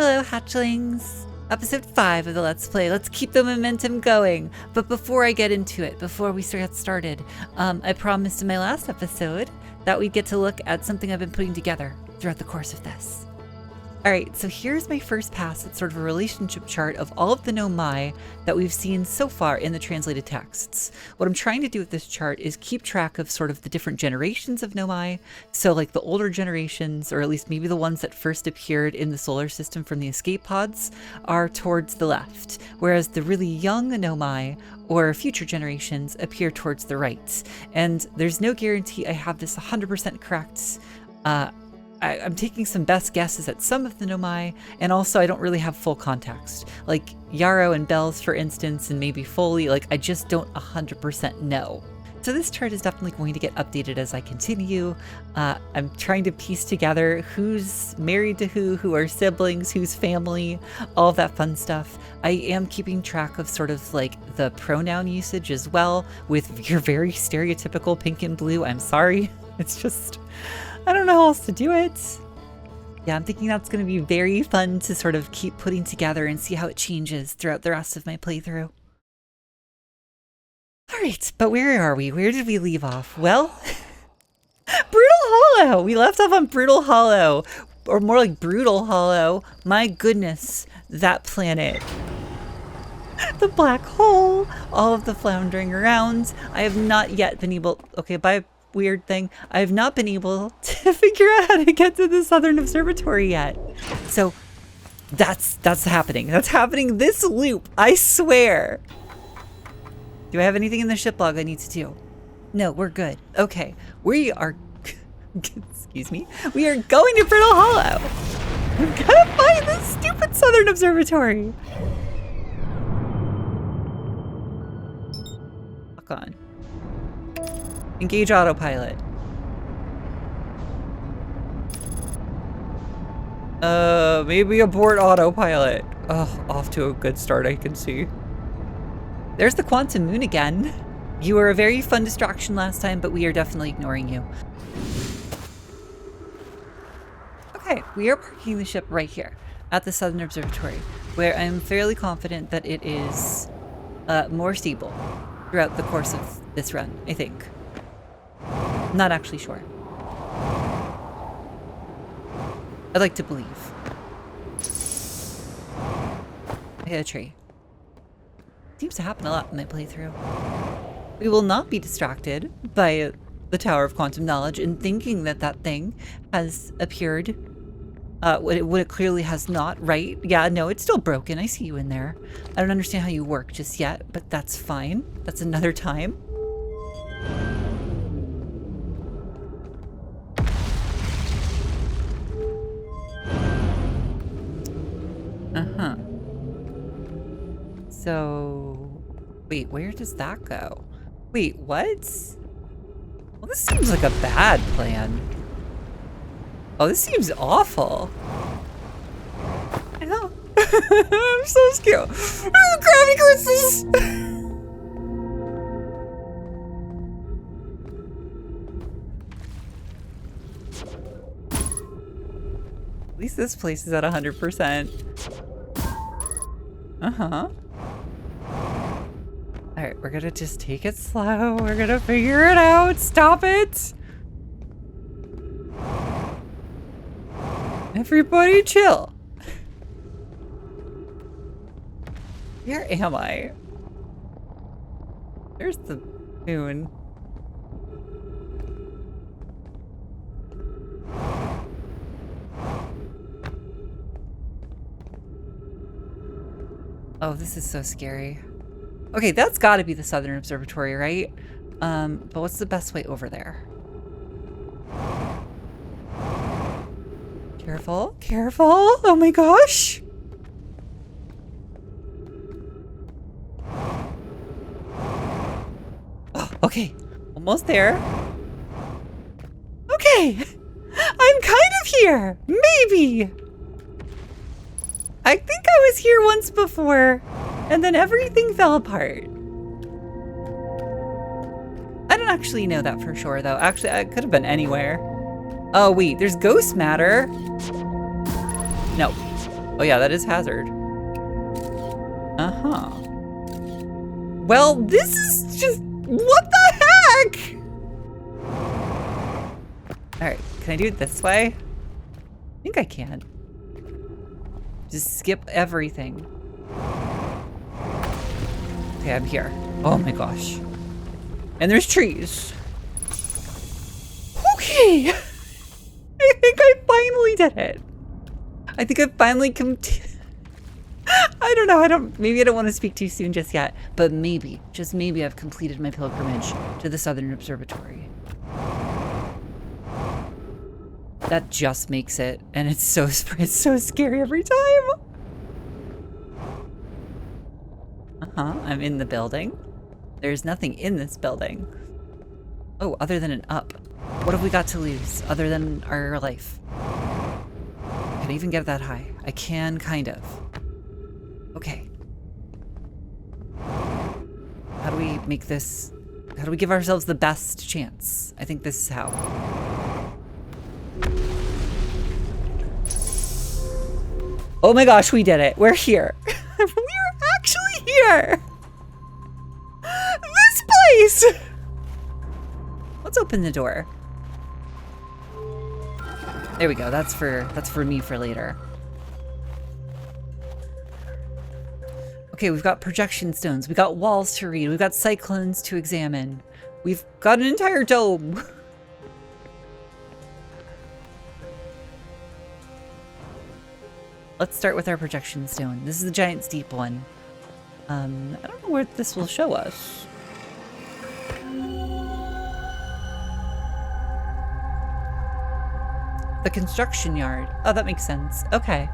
Hello, Hatchlings! Episode 5 of the Let's Play. Let's keep the momentum going. But before I get into it, before we get started, I promised in my last episode that we'd get to look at something I've been putting together throughout the course of this. Alright, so here's my first pass at sort of a relationship chart of all of the Nomai that we've seen so far in the translated texts. What I'm trying to do with this chart is keep track of sort of the different generations of Nomai. So like the older generations, or at least maybe the ones that first appeared in the solar system from the escape pods, are towards the left, whereas the really young Nomai or future generations appear towards the right. And there's no guarantee I have this 100% correct. I'm taking some best guesses at some of the Nomai, and also I don't really have full context. Like Yarrow and Bells, for instance, and maybe Foley, like I just don't 100% know. So this chart is definitely going to get updated as I continue. I'm trying to piece together who's married to who are siblings, who's family, all of that fun stuff. I am keeping track of sort of like the pronoun usage as well, with your very stereotypical pink and blue. I'm sorry, it's just, I don't know how else to do it. Yeah, I'm thinking that's going to be very fun to sort of keep putting together and see how it changes throughout the rest of my playthrough. All right, but where are we? Where did we leave off? Well, Brutal Hollow. We left off on Brutal Hollow, or more like Brutal Hollow. My goodness, that planet. The black hole, all of the floundering around. I have not yet been able, okay, by weird thing, I have not been able to figure out how to get to the Southern Observatory yet. So that's happening. That's happening this loop, I swear. Do I have anything in the ship log I need to do? No, we're good. Okay, we are, excuse me, we are going to Brittle Hollow. We're gonna find this stupid Southern Observatory. Fuck on. Engage autopilot. Maybe abort autopilot. Oh, off to a good start, I can see. There's the Quantum Moon again. You were a very fun distraction last time, but we are definitely ignoring you. Okay, we are parking the ship right here at the Southern Observatory, where I'm fairly confident that it is more stable throughout the course of this run, I think. Not actually sure. I'd like to believe. I hit a tree. Seems to happen a lot in my playthrough. We will not be distracted by the Tower of Quantum Knowledge in thinking that that thing has appeared. What it clearly has not, right? Yeah, no, it's still broken. I see you in there. I don't understand how you work just yet, but that's fine. That's another time. Uh-huh. So, wait, where does that go? Wait, what? Well, this seems like a bad plan. Oh, this seems awful. I know. I'm so scared. Gravity crystals! At least this place is at 100%. Uh-huh. Alright, we're gonna just take it slow. We're gonna figure it out. Stop it! Everybody chill. Where am I? There's the moon. Oh, this is so scary. Okay, that's got to be the Southern Observatory, right? But what's the best way over there? Careful, careful. Oh my gosh. Oh, okay, almost there. Okay, I'm kind of here. Maybe. I think I was here once before, and then everything fell apart. I don't actually know that for sure, though. Actually, I could have been anywhere. Oh, wait, there's ghost matter. No. Oh yeah, that is hazard. Uh-huh. Well, this is just, what the heck? All right, can I do it this way? I think I can. Just skip everything. Okay, I'm here. Oh my gosh. And there's trees. Okay. I think I finally did it. I think I finally come to... I don't know, maybe I don't want to speak too soon just yet, but maybe, just maybe I've completed my pilgrimage to the Southern Observatory. That just makes it, and it's so scary every time. I'm in the building. There's nothing in this building. Oh, other than an up. What have we got to lose other than our life? Can I even get that high? I can, kind of. Okay. How do we make this... How do we give ourselves the best chance? I think this is how. Oh my gosh, we did it. We're here. We're actually here. This place. Let's open the door. There we go. That's for me for later. Okay, we've got projection stones. We got walls to read. We've got cyclones to examine. We've got an entire dome. Let's start with our projection stone. This is the giant's deep one. I don't know where this will show us. The construction yard. Oh, that makes sense. Okay.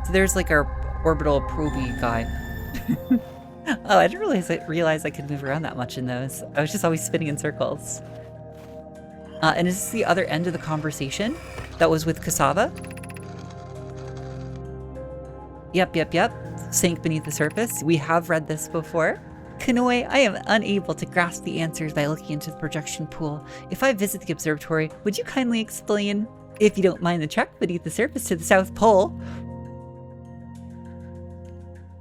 So there's like our orbital probey guy. Oh, I didn't realize I could move around that much in those. I was just always spinning in circles. And is this the other end of the conversation that was with Cassava? Yep. Sank beneath the surface. We have read this before. Kanoi, I am unable to grasp the answers by looking into the projection pool. If I visit the observatory, would you kindly explain, if you don't mind the trek beneath the surface to the South Pole?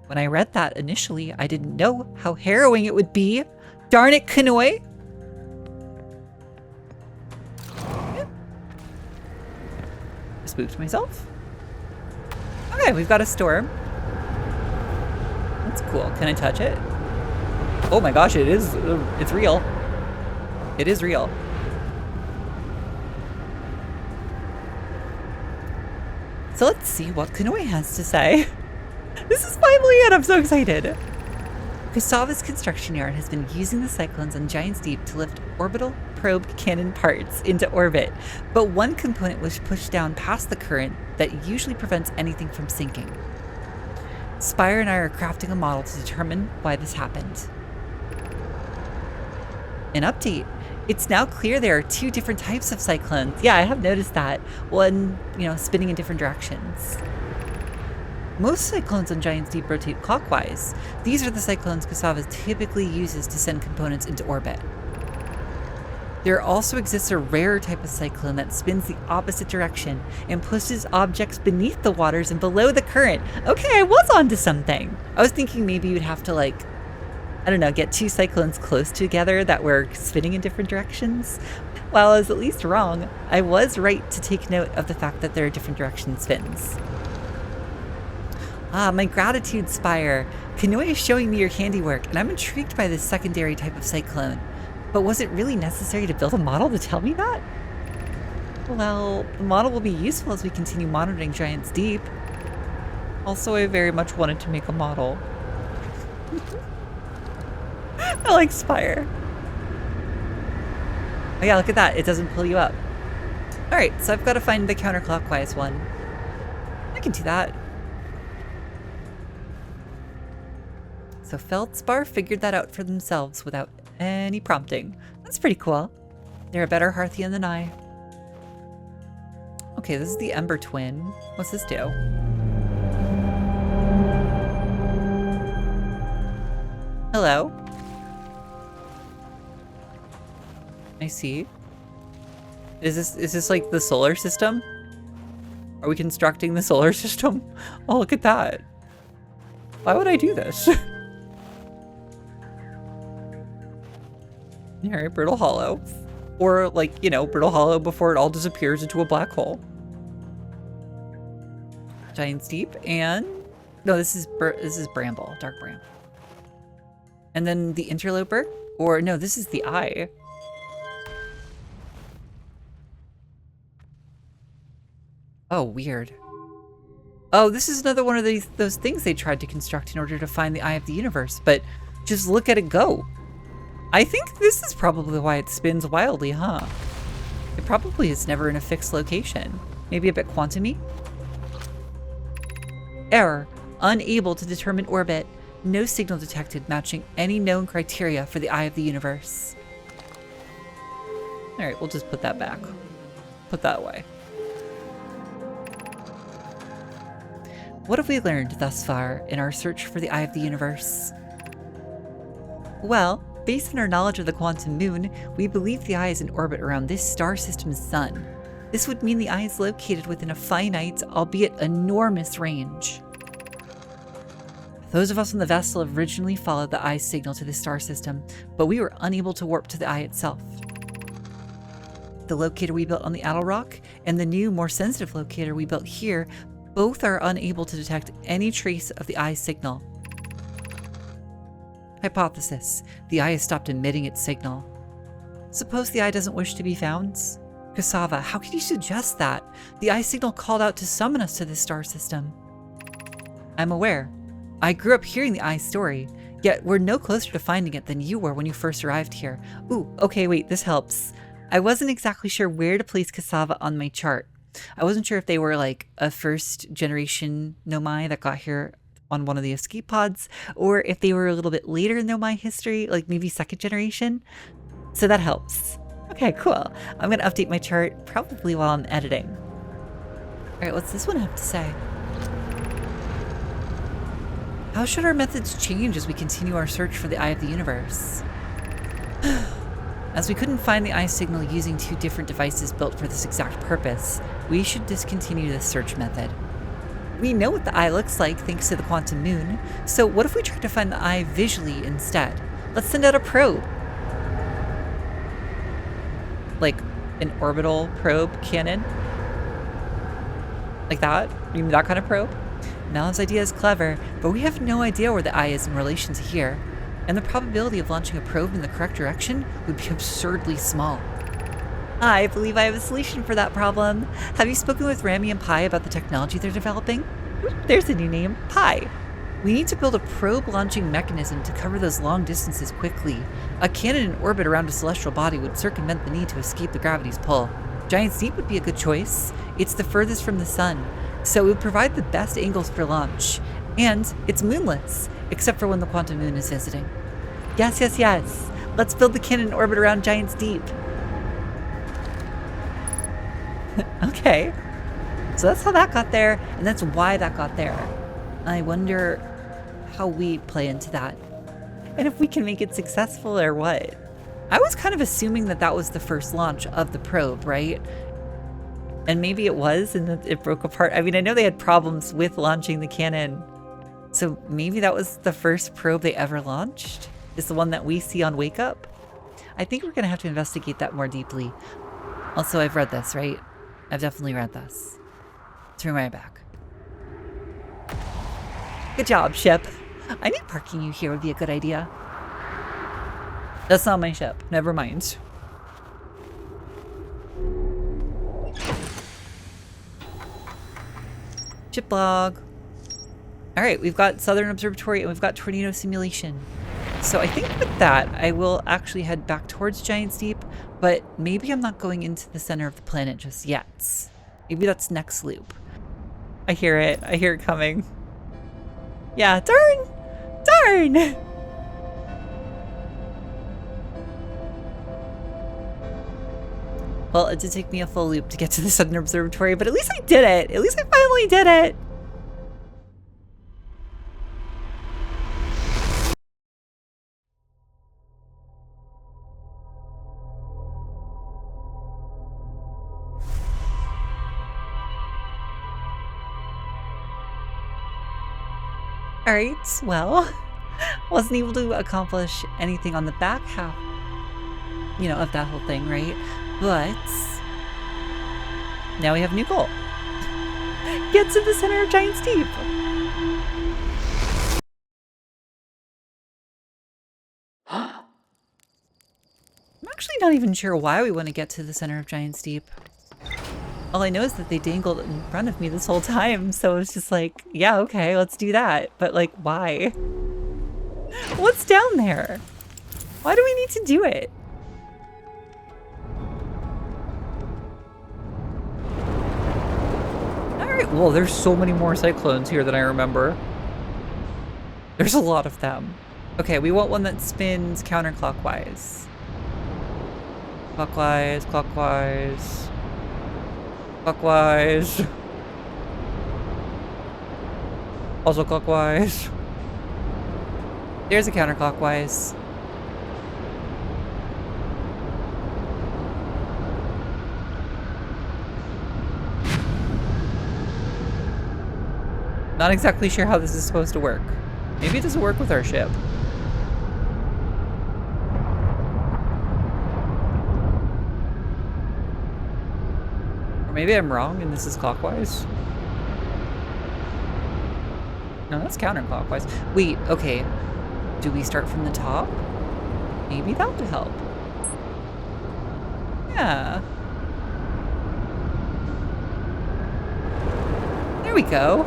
When I read that initially, I didn't know how harrowing it would be. Darn it, Kanoi! I spooked myself. Okay, we've got a storm. That's cool. Can I touch it? Oh my gosh, it is. It's real. It is real. So let's see what Kanoi has to say. This is finally it. I'm so excited. Cassava's construction yard has been using the cyclones on Giant's Deep to lift orbital probe cannon parts into orbit, but one component was pushed down past the current that usually prevents anything from sinking. Spire and I are crafting a model to determine why this happened. An update. It's now clear there are two different types of cyclones. Yeah, I have noticed that. One, spinning in different directions. Most cyclones on Giant's Deep rotate clockwise. These are the cyclones Cassava typically uses to send components into orbit. There also exists a rare type of cyclone that spins the opposite direction and pushes objects beneath the waters and below the current. Okay, I was onto something. I was thinking maybe you'd have to get two cyclones close together that were spinning in different directions. While I was at least wrong, I was right to take note of the fact that there are different direction spins. Ah, my gratitude, Spire. Kanoi is showing me your handiwork, and I'm intrigued by this secondary type of cyclone. But was it really necessary to build a model to tell me that? Well, the model will be useful as we continue monitoring Giant's Deep. Also, I very much wanted to make a model. I like Spire. Oh yeah, look at that. It doesn't pull you up. Alright, so I've got to find the counterclockwise one. I can do that. So Feldspar figured that out for themselves without any prompting. That's pretty cool. They're a better Hearthian than I. Okay, this is the Ember Twin. What's this do? Hello? I see. Is this like the solar system? Are we constructing the solar system? Oh, look at that. Why would I do this? Alright, Brittle Hollow. Or, like, you know, Brittle Hollow before it all disappears into a black hole. Giant's Deep, and... No, this is Bramble. Dark Bramble. And then the Interloper? Or, no, this is the Eye. Oh, weird. Oh, this is another one of those things they tried to construct in order to find the Eye of the Universe, but just look at it go. I think this is probably why it spins wildly, huh? It probably is never in a fixed location. Maybe a bit quantum-y? Error. Unable to determine orbit. No signal detected matching any known criteria for the Eye of the Universe. Alright, we'll just put that back. Put that away. What have we learned thus far in our search for the Eye of the Universe? Well, based on our knowledge of the quantum moon, we believe the Eye is in orbit around this star system's sun. This would mean the Eye is located within a finite, albeit enormous range. Those of us on the vessel originally followed the Eye's signal to the star system, but we were unable to warp to the Eye itself. The locator we built on the Addle Rock and the new, more sensitive locator we built here both are unable to detect any trace of the Eye's signal. Hypothesis: the Eye has stopped emitting its signal. Suppose the Eye doesn't wish to be found? Cassava, how can you suggest that? The Eye signal called out to summon us to this star system. I'm aware. I grew up hearing the Eye's story, yet we're no closer to finding it than you were when you first arrived here. Ooh, okay, wait, this helps. I wasn't exactly sure where to place Cassava on my chart. I wasn't sure if they were like a first generation Nomai that got here on one of the escape pods, or if they were a little bit later in Nomai history, like maybe second generation. So that helps. Okay, cool. I'm gonna update my chart probably while I'm editing. All right, what's this one have to say? How should our methods change as we continue our search for the Eye of the Universe? As we couldn't find the Eye signal using two different devices built for this exact purpose, we should discontinue this search method. We know what the Eye looks like thanks to the quantum moon, so what if we try to find the Eye visually instead? Let's send out a probe. Like an orbital probe cannon? Like that? You mean that kind of probe? Melon's idea is clever, but we have no idea where the Eye is in relation to here, and the probability of launching a probe in the correct direction would be absurdly small. I believe I have a solution for that problem. Have you spoken with Rami and Pi about the technology they're developing? There's a new name, Pi. We need to build a probe launching mechanism to cover those long distances quickly. A cannon in orbit around a celestial body would circumvent the need to escape the gravity's pull. Giant's Deep would be a good choice. It's the furthest from the sun, so it would provide the best angles for launch. And it's moonless, except for when the quantum moon is visiting. Yes, yes, yes. Let's build the cannon in orbit around Giant's Deep. Okay. So that's how that got there, and that's why that got there. I wonder how we play into that. And if we can make it successful or what. I was kind of assuming that that was the first launch of the probe, right? And maybe it was, and it broke apart. I mean, I know they had problems with launching the cannon. So maybe that was the first probe they ever launched? Is the one that we see on Wake Up? I think we're going to have to investigate that more deeply. Also, I've read this, right? I've definitely read this. Turn my back. Good job, ship. I knew parking you here would be a good idea. That's not my ship. Never mind. Ship log. All right, we've got Southern Observatory and we've got tornado simulation. So I think with that, I will actually head back towards Giant's Deep, but maybe I'm not going into the center of the planet just yet. Maybe that's next loop. I hear it. I hear it coming. Yeah, darn! Darn! Well, it did take me a full loop to get to the Southern Observatory, but at least I did it! At least I finally did it! All right, well, wasn't able to accomplish anything on the back half, you know, of that whole thing, right? But now we have a new goal. Get to the center of Giant's Deep. I'm actually not even sure why we want to get to the center of Giant's Deep. All I know is that they dangled in front of me this whole time, so it's just like, yeah, okay, let's do that. But like, why? What's down there? Why do we need to do it? Alright, well, there's so many more cyclones here than I remember. There's a lot of them. Okay, we want one that spins counterclockwise. Clockwise, clockwise. Clockwise. Also clockwise. There's a counterclockwise. Not exactly sure how this is supposed to work. Maybe it doesn't work with our ship. Or maybe I'm wrong and this is clockwise. No, that's counterclockwise. Wait, okay. Do we start from the top? Maybe that would help. Yeah. There we go.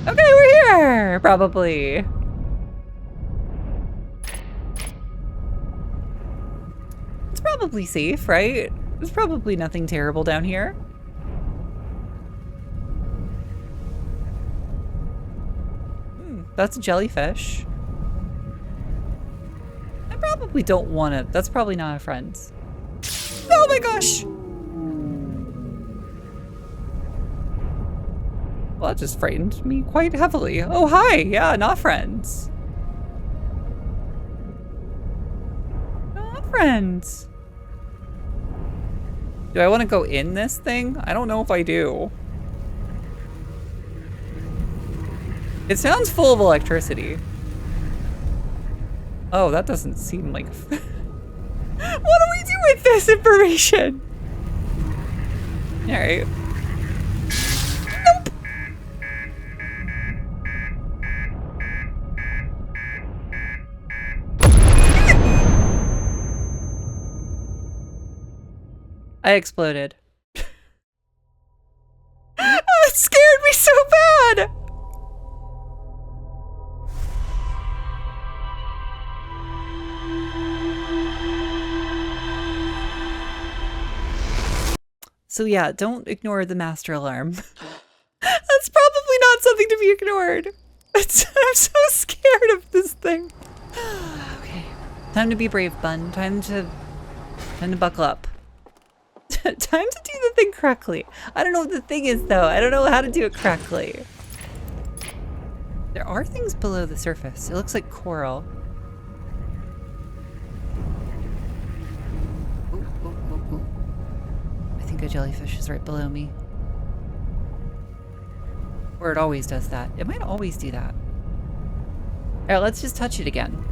Okay, we're here! Probably. It's probably safe, right? There's probably nothing terrible down here. That's a jellyfish. I probably don't want to. That's probably not a friend. Oh my gosh! Well, that just frightened me quite heavily. Oh, hi! Yeah, not friends. Not friends. Do I want to go in this thing? I don't know if I do. It sounds full of electricity. Oh, that doesn't seem like... What do we do with this information? Alright. Nope. I exploded. That scared me so bad! So yeah, don't ignore the master alarm. That's probably not something to be ignored. I'm so scared of this thing. Okay, time to be brave, Bun. Time to buckle up. Time to do the thing correctly. I don't know what the thing is though. I don't know how to do it correctly. There are things below the surface. It looks like coral. I think a jellyfish is right below me. Or it always does that. It might always do that. Alright, let's just touch it again.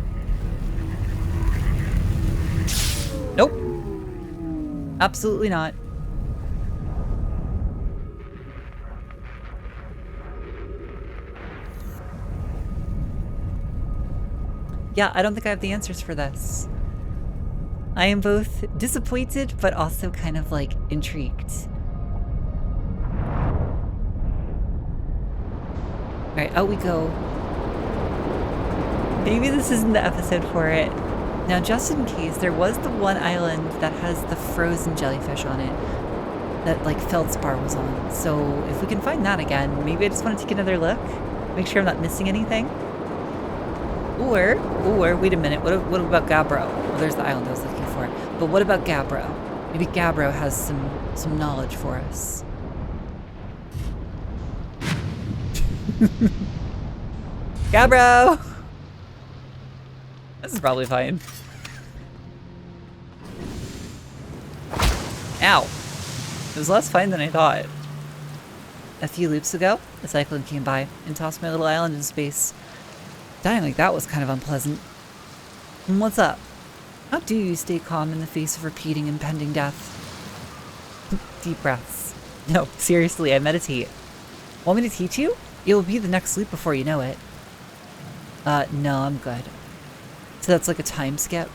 Nope. Absolutely not. Yeah, I don't think I have the answers for this. I am both disappointed, but also kind of like intrigued. All right, out we go. Maybe this isn't the episode for it. Now, just in case, there was the one island that has the frozen jellyfish on it that like Feldspar was on. So if we can find that again, maybe I just want to take another look, make sure I'm not missing anything. Or wait a minute, what about Gabbro? Well, there's the island I was looking for. But what about Gabbro? Maybe Gabbro has some knowledge for us. Gabbro! This is probably fine. Ow. It was less fine than I thought. A few loops ago, a cyclone came by and tossed my little island into space. Dying like that was kind of unpleasant. And what's up? How do you stay calm in the face of repeating impending death? Deep breaths. No, seriously, I meditate. Want me to teach you? It will be the next loop before you know it. No, I'm good. So that's like a time skip?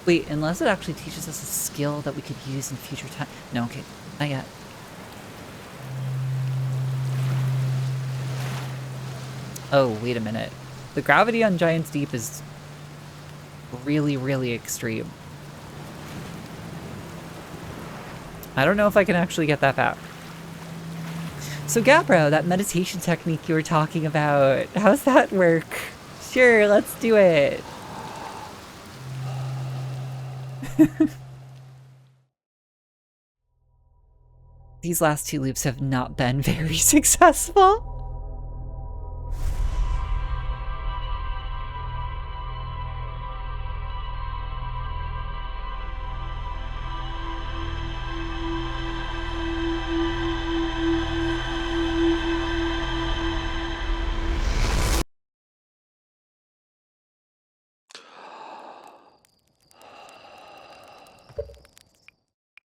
Wait, unless it actually teaches us a skill that we could use in future time. No, okay, not yet. Oh, wait a minute. The gravity on Giant's Deep is really, really extreme. I don't know if I can actually get that back. So Gabbro, that meditation technique you were talking about, how's that work? Sure, let's do it. These last two loops have not been very successful.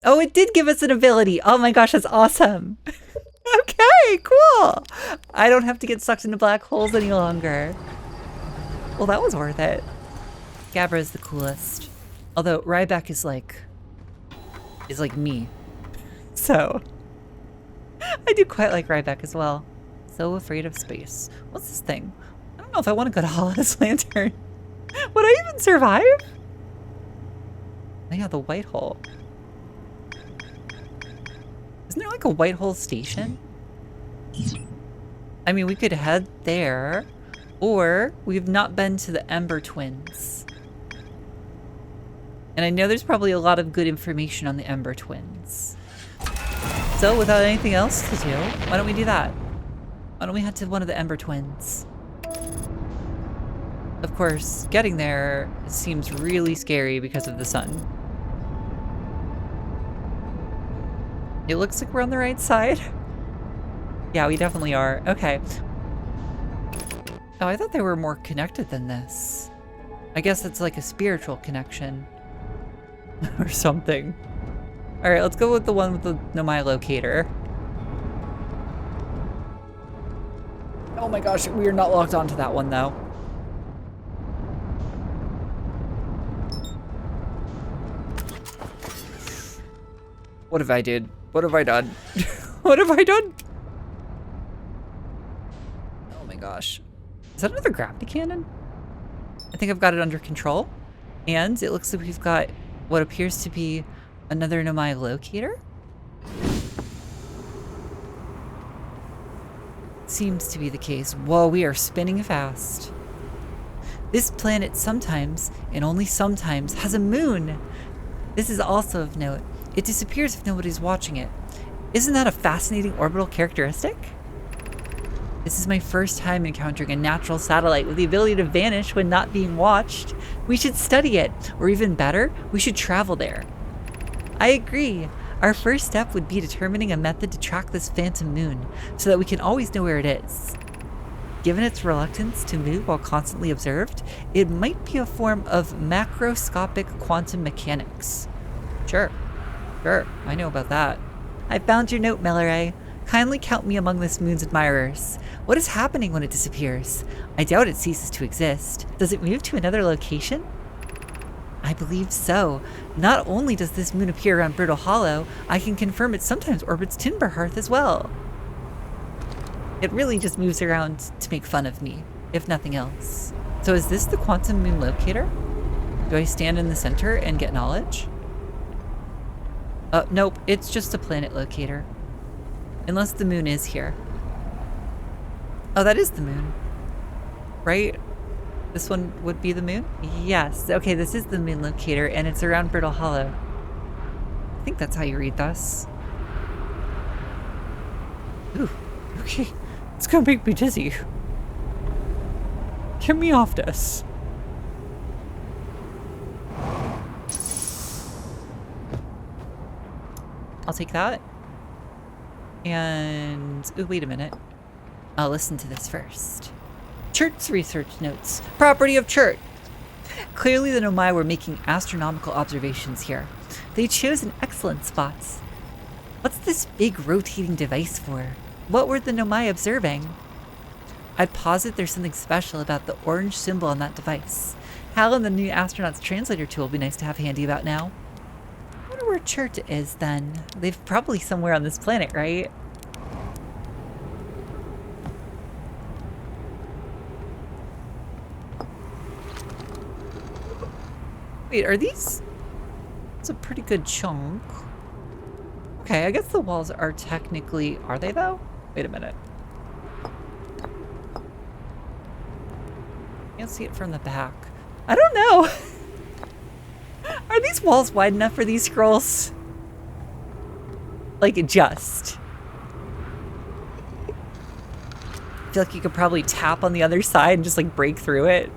Oh, it did give us an ability. Oh my gosh, that's awesome. Okay, cool. I don't have to get sucked into black holes any longer. Well, that was worth it. Gabbro is the coolest. Although Ryback is like me. So I do quite like Ryback as well. So afraid of space. What's this thing? I don't know if I want to go to Hollis Lantern. Would I even survive? Oh yeah, the white hole. Isn't there like a white hole station? I mean, we could head there, or we've not been to the Ember Twins. And I know there's probably a lot of good information on the Ember Twins. So without anything else to do, why don't we do that? Why don't we head to one of the Ember Twins? Of course, getting there seems really scary because of the sun. It looks like we're on the right side. Yeah, we definitely are. Okay. Oh, I thought they were more connected than this. I guess it's like a spiritual connection. Or something. Alright, let's go with the one with the Nomai locator. Oh my gosh, we are not locked onto that one though. What have I did? What have I done? What have I done? Oh my gosh. Is that another gravity cannon? I think I've got it under control. And it looks like we've got what appears to be another Nomai locator. Seems to be the case. Whoa, we are spinning fast. This planet sometimes, and only sometimes, has a moon. This is also of note. It disappears if nobody's watching it. Isn't that a fascinating orbital characteristic? This is my first time encountering a natural satellite with the ability to vanish when not being watched. We should study it, or even better, we should travel there. I agree. Our first step would be determining a method to track this phantom moon, so that we can always know where it is. Given its reluctance to move while constantly observed, it might be a form of macroscopic quantum mechanics. Sure, I know about that. I found your note, Melleray. Kindly count me among this moon's admirers. What is happening when it disappears? I doubt it ceases to exist. Does it move to another location? I believe so. Not only does this moon appear around Brittle Hollow, I can confirm it sometimes orbits Timber Hearth as well. It really just moves around to make fun of me, if nothing else. So is this the quantum moon locator? Do I stand in the center and get knowledge? Nope, it's just a planet locator. Unless the moon is here. Oh, that is the moon. Right? This one would be the moon? Yes. Okay, this is the moon locator, and it's around Brittle Hollow. I think that's how you read this. Ooh, okay. It's gonna make me dizzy. Get me off this. I'll take that. And, oh, wait a minute. I'll listen to this first. CHERT's research notes. Property of CHERT. Clearly the Nomai were making astronomical observations here. They chose an excellent spot. What's this big rotating device for? What were the Nomai observing? I'd posit there's something special about the orange symbol on that device. Hal and the new astronaut's translator tool will be nice to have handy about now. I wonder where CHERT is then. They've probably somewhere on this planet, right? Wait, are these? It's a pretty good chunk. Okay, I guess the walls are technically... Are they though? Wait a minute. Can't see it from the back. I don't know. Are these walls wide enough for these scrolls? Like, just. I feel like you could probably tap on the other side and just like break through it.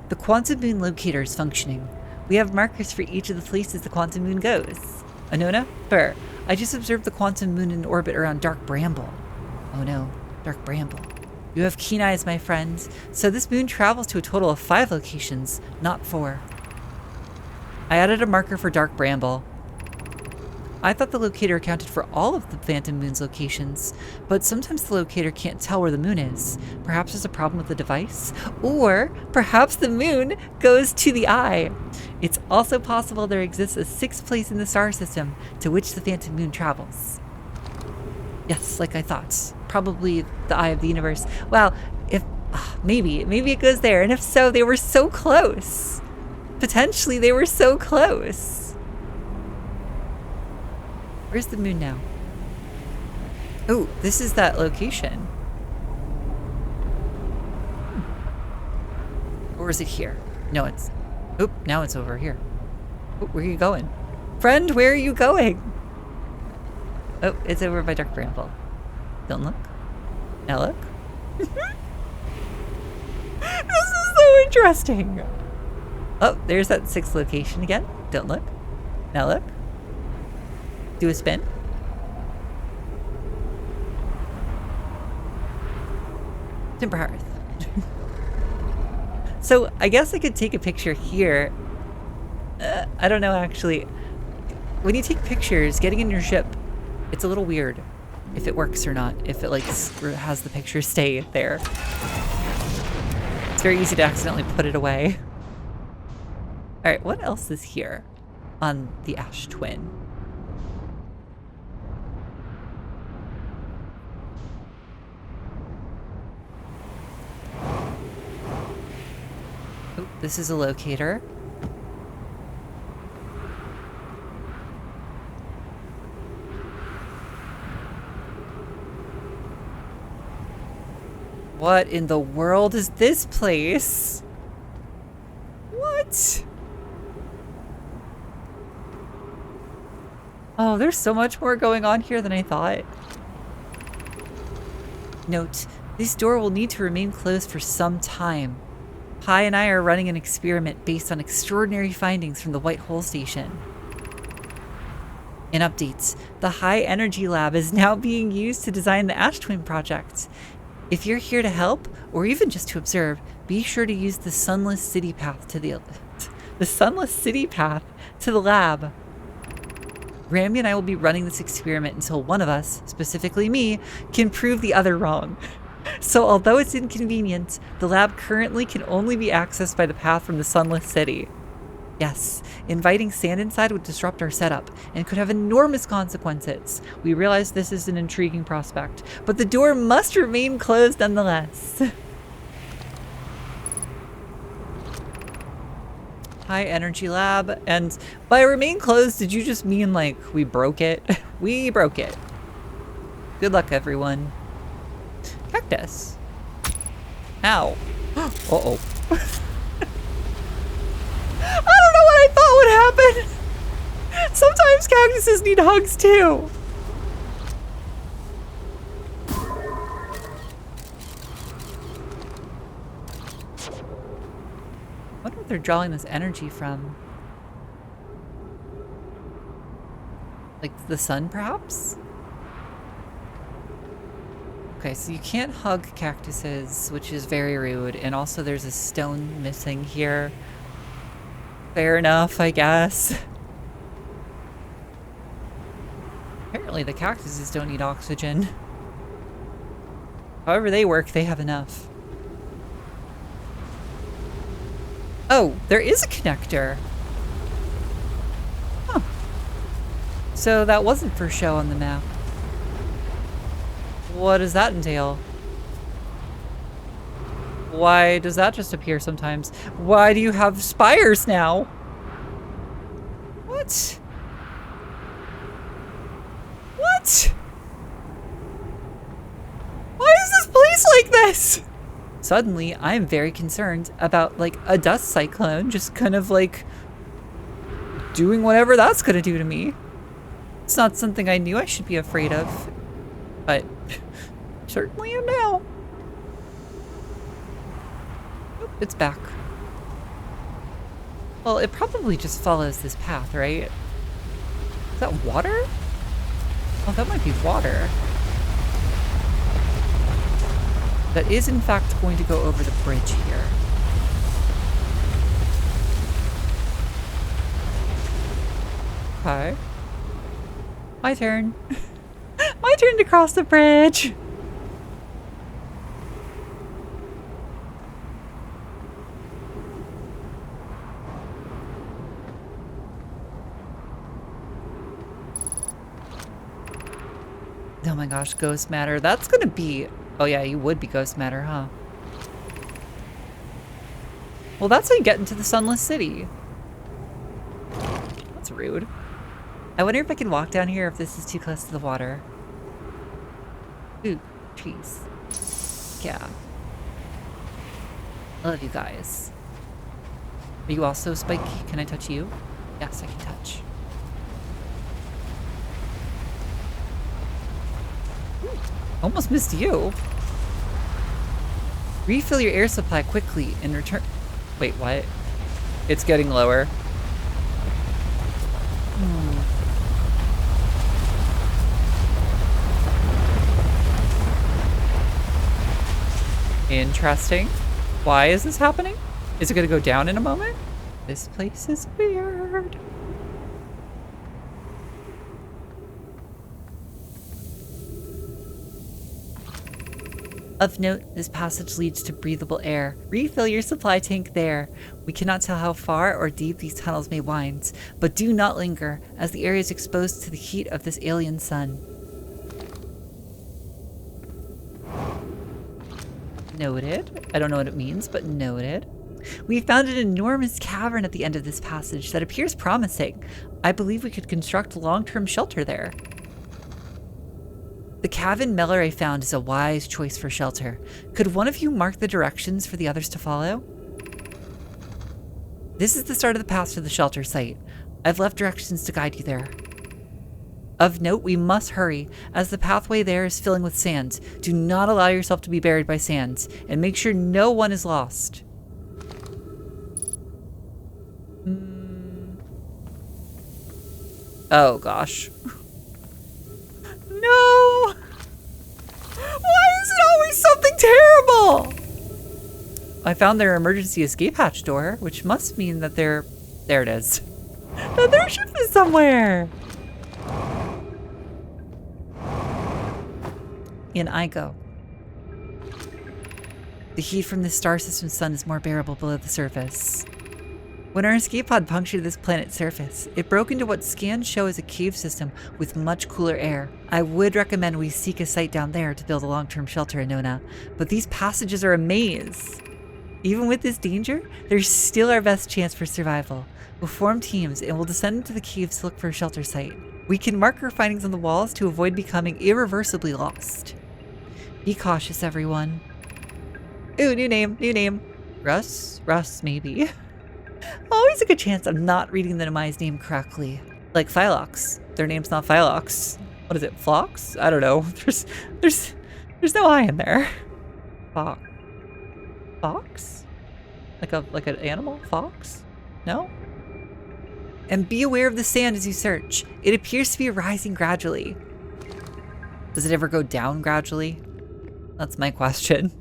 The quantum moon locator is functioning. We have markers for each of the places the quantum moon goes. Anona? Burr. I just observed the quantum moon in orbit around Dark Bramble. Oh no, Dark Bramble. You have keen eyes, my friend. So this moon travels to a total of 5 locations, not 4. I added a marker for Dark Bramble. I thought the locator accounted for all of the Phantom Moon's locations, but sometimes the locator can't tell where the moon is. Perhaps there's a problem with the device, or perhaps the moon goes to the eye. It's also possible there exists a 6th place in the star system to which the Phantom Moon travels. Yes, like I thought. Probably the eye of the universe. Well, if maybe it goes there, and if so, they were so close. Potentially, they were so close. Where's the moon now? Oh, this is that location. Or is it here? No, it's... Oop, now it's over here. Oh, where are you going? Friend, where are you going? Oh, it's over by Dark Bramble. Don't look. Now look. This is so interesting. Oh, there's that 6th location again. Don't look. Now look. Do a spin. Timber Hearth. So I guess I could take a picture here. I don't know actually. When you take pictures, getting in your ship, it's a little weird if it works or not. If it like has the picture stay there. It's very easy to accidentally put it away. All right, what else is here on the Ash Twin? Oh, this is a locator. What in the world is this place? What? Oh, there's so much more going on here than I thought. Note, this door will need to remain closed for some time. Pi and I are running an experiment based on extraordinary findings from the White Hole Station. In updates, the High Energy Lab is now being used to design the Ash Twin project. If you're here to help, or even just to observe, be sure to use the Sunless City path to the Sunless City path to the lab. Rammy and I will be running this experiment until one of us, specifically me, can prove the other wrong. So although it's inconvenient, the lab currently can only be accessed by the path from the Sunless City. Yes, inviting sand inside would disrupt our setup and could have enormous consequences. We realize this is an intriguing prospect, but the door must remain closed nonetheless. High Energy Lab, and by remain closed, did you just mean like we broke it? We broke it. Good luck, everyone. Cactus. Ow. Uh-oh. I don't know what I thought would happen. Sometimes cactuses need hugs too. I wonder what they're drawing this energy from. Like the sun, perhaps? Okay, so you can't hug cactuses, which is very rude. And also there's a stone missing here. Fair enough, I guess. Apparently the cactuses don't need oxygen. However they work, they have enough. Oh, there is a connector. Huh. So that wasn't for show on the map. What does that entail? Why does that just appear sometimes? Why do you have spires now? What? What? Why is this place like this? Suddenly, I'm very concerned about like a dust cyclone just kind of like doing whatever that's gonna do to me. It's not something I knew I should be afraid of, but certainly am now. Oop, it's back. Well, it probably just follows this path, right? Is that water? Oh, that might be water. That is, in fact, going to go over the bridge here. Okay. My turn. My turn to cross the bridge. Oh my gosh, ghost matter. That's gonna be... Oh yeah, you would be ghost matter, huh? Well, that's how you get into the Sunless City. That's rude. I wonder if I can walk down here if this is too close to the water. Ooh, trees. Yeah. I love you guys. Are you also spiky? Can I touch you? Yes, I can touch. Ooh, almost missed you. Refill your air supply quickly and return... Wait, what? It's getting lower. Interesting. Why is this happening? Is it gonna go down in a moment? This place is weird. Of note, this passage leads to breathable air. Refill your supply tank there. We cannot tell how far or deep these tunnels may wind, but do not linger, as the area is exposed to the heat of this alien sun. Noted. I don't know what it means, but noted. We found an enormous cavern at the end of this passage that appears promising. I believe we could construct a long-term shelter there. The cavern Melleray found is a wise choice for shelter. Could one of you mark the directions for the others to follow? This is the start of the path to the shelter site. I've left directions to guide you there. Of note, we must hurry, as the pathway there is filling with sand. Do not allow yourself to be buried by sand, and make sure no one is lost. Oh gosh. No! Why is it always something terrible? I found their emergency escape hatch door, which must mean that they're... There it is. That their ship is somewhere! In I go. The heat from the star system sun is more bearable below the surface. When our escape pod punctured this planet's surface, it broke into what scans show as a cave system with much cooler air. I would recommend we seek a site down there to build a long-term shelter in Nona, but these passages are a maze. Even with this danger, there's still our best chance for survival. We'll form teams and we'll descend into the caves to look for a shelter site. We can mark our findings on the walls to avoid becoming irreversibly lost. Be cautious, everyone. Ooh, new name. Russ, maybe. Always a good chance I'm not reading the Nomai's name correctly. Like Phylox. Their name's not Phylox. What is it, Phlox? I don't know. There's no I in there. Fox? Like an animal? Fox? No? And be aware of the sand as you search. It appears to be rising gradually. Does it ever go down gradually? That's my question.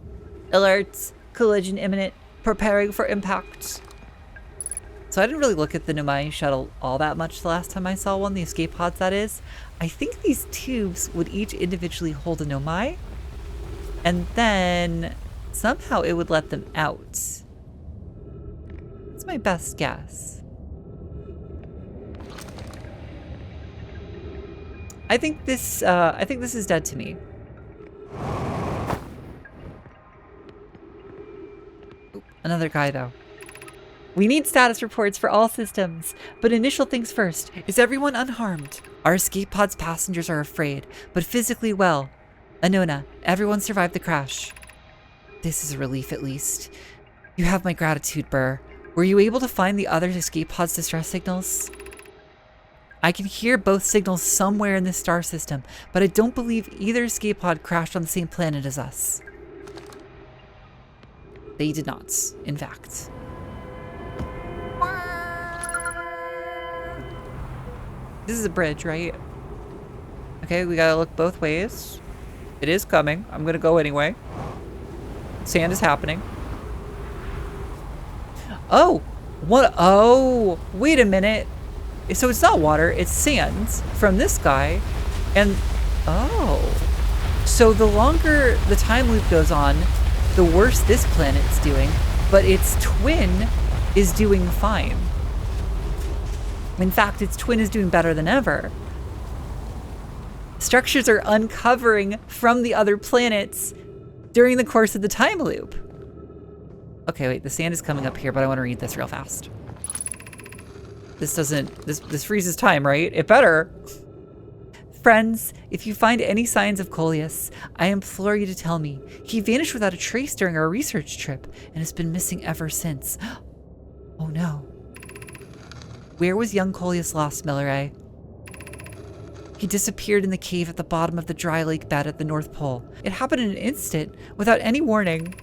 Alerts. Collision imminent. Preparing for impact. So I didn't really look at the Nomai shuttle all that much the last time I saw one, the escape pods that is. I think these tubes would each individually hold a Nomai, and then somehow it would let them out. That's my best guess. I think this is dead to me. Oop, another guy though. We need status reports for all systems, but initial things first. Is everyone unharmed? Our escape pod's passengers are afraid, but physically well. Anona, everyone survived the crash. This is a relief at least. You have my gratitude, Burr. Were you able to find the other escape pod's distress signals? I can hear both signals somewhere in this star system, but I don't believe either escape pod crashed on the same planet as us. They did not, in fact. This is a bridge, right? Okay, we gotta look both ways. It is coming. I'm gonna go anyway. Sand is happening. Oh! What? Oh! Wait a minute. So it's not water, it's sand from this guy. And, oh. So the longer the time loop goes on, the worse this planet's doing. But its twin is doing fine. In fact, its twin is doing better than ever. Structures are uncovering from the other planets during the course of the time loop. Okay, wait, the sand is coming up here, but I want to read this real fast. This freezes time, right? It better. Friends, if you find any signs of Coleus, I implore you to tell me. He vanished without a trace during our research trip and has been missing ever since. Oh no. Where was young Coleus lost, Milleray? He disappeared in the cave at the bottom of the dry lake bed at the North Pole. It happened in an instant, without any warning.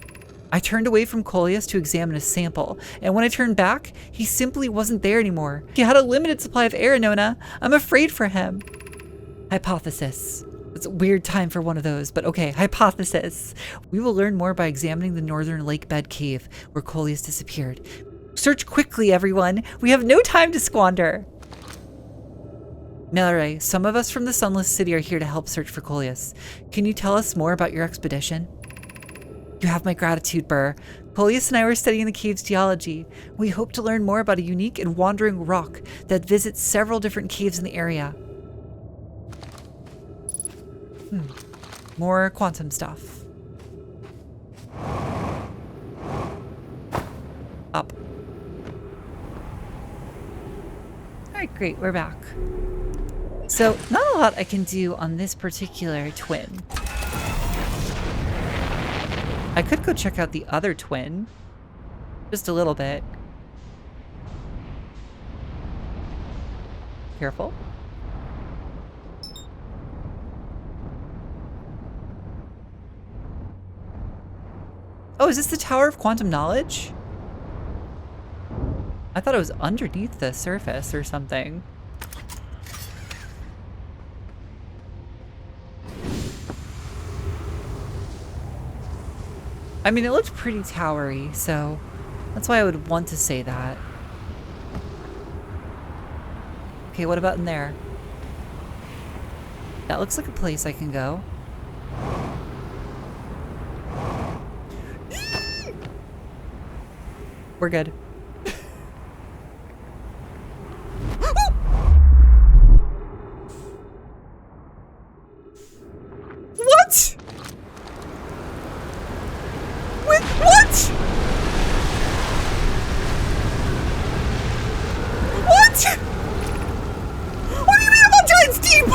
I turned away from Coleus to examine his sample, and when I turned back, he simply wasn't there anymore. He had a limited supply of air, Nona. I'm afraid for him. Hypothesis. It's a weird time for one of those, but okay, hypothesis. We will learn more by examining the northern lake bed cave where Coleus disappeared. Search quickly, everyone. We have no time to squander. Milleray, some of us from the Sunless City are here to help search for Coleus. Can you tell us more about your expedition? You have my gratitude, Burr. Coleus and I were studying the cave's geology. We hope to learn more about a unique and wandering rock that visits several different caves in the area. More quantum stuff. Up. Alright, great, we're back. So, not a lot I can do on this particular twin. I could go check out the other twin. Just a little bit. Careful. Oh, is this the Tower of Quantum Knowledge? I thought it was underneath the surface or something. I mean, it looked pretty towery, so that's why I would want to say that. Okay, what about in there? That looks like a place I can go. We're good. What? What? What? What do you mean about Giant's Deep?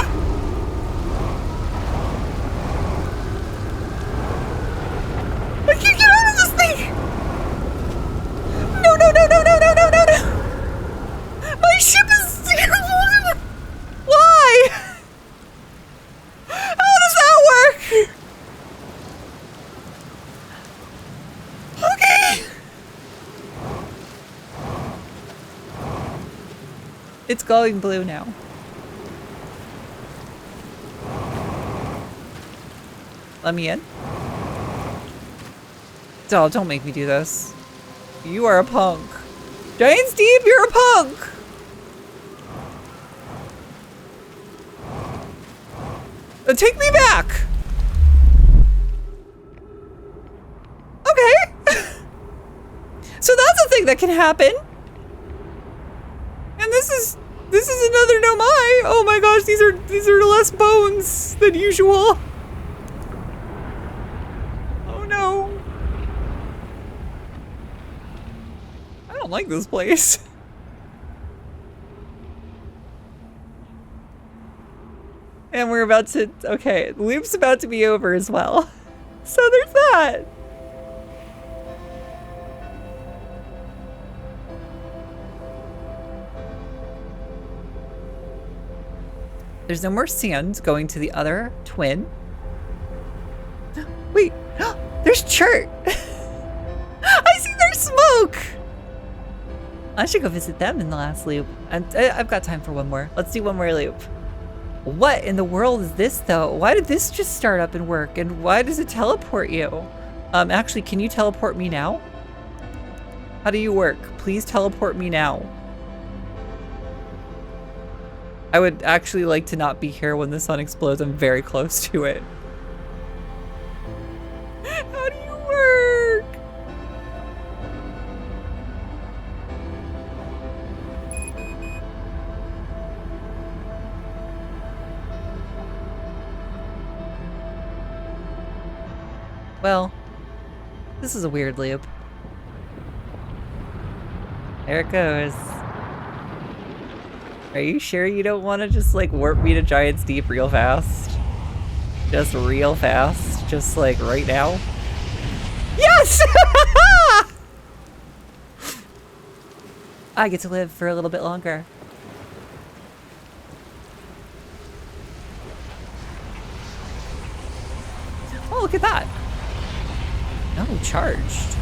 I can't get out of this thing! No, no, no, no, no, no, no, no, no! My ship is... Why? How does that work? It's going blue now. Let me in. Oh, don't make me do this. You are a punk. Giant Steve, you're a punk! Take me back! Okay. So that's a thing that can happen. And this is another Nomai. Oh my gosh, these are less bones than usual. Oh no. I don't like this place. And we're about to, okay, the loop's about to be over as well. So there's that. There's no more sand going to the other twin. Wait, there's CHERT. I see their smoke. I should go visit them in the last loop. I've got time for one more. Let's do one more loop. What in the world is this though? Why did this just start up and work? And why does it teleport you? Actually, can you teleport me now? How do you work? Please teleport me now. I would actually like to not be here when the sun explodes. I'm very close to it. How do you work? Well, this is a weird loop. There it goes. Are you sure you don't want to just like warp me to Giant's Deep real fast? Just real fast? Just like right now? Yes! I get to live for a little bit longer. Oh, look at that. Oh, charged.